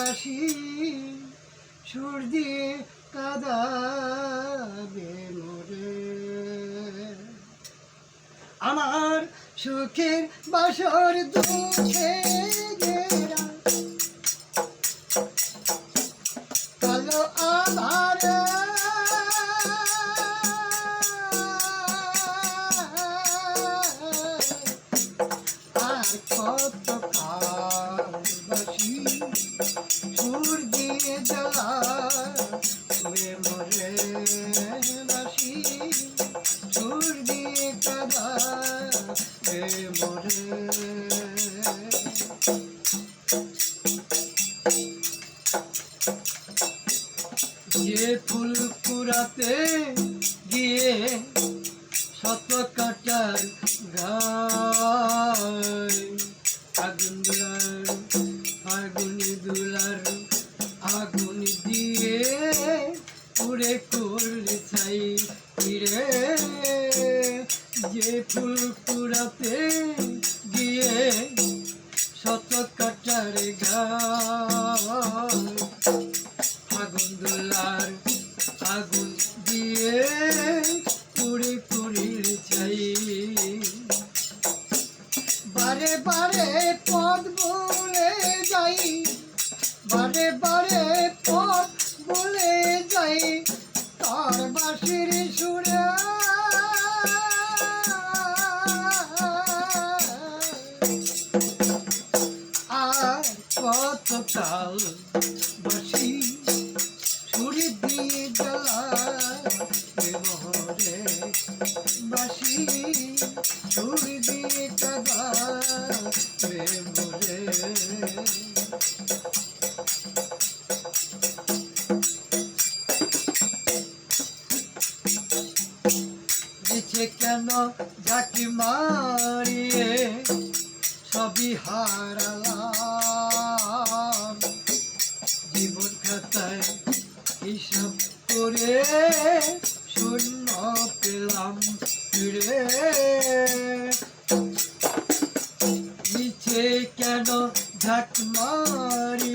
বাসি সুর দিয়ে কাঁদাবে মোরে। আমার সুখের বাসর দুঃখে ঘেরা কালো আধার, আর কত কাল বাসি সুর দিয়ে জ্বালাবে মোরে। বাসি সুর দিয়ে কাঁদাবে মোরে। যে ফুল কুড়াতে গিয়ে শত কাটার গায়, আগুন দুলার আগুনি দুলার আগুন দিয়ে পুড়ে করলে ছাই ফিরে। যে ফুল কুড়াতে গিয়ে শত কাটার গায়, আগুন দুলার আগুন দিয়ে পুড়ে পুড়ির ছাই। বারে বারে পথ ভুলে যাই, বারে বারে পথ ভুলে যাই তার বাঁশির সুরে। আর কত কাল বাঁশি সুর দিয়ে জ্বালাবে মোরে। বাঁশি সুর দিয়ে কাঁদাবে মোরে। দিছে কেন ঝাঁকি মারিয়ে সবই হারালাম, জীবন খাতায় হিসাব করে শূন্য পেলাম ফিরে। নিচে কেন ঝাঁক মারি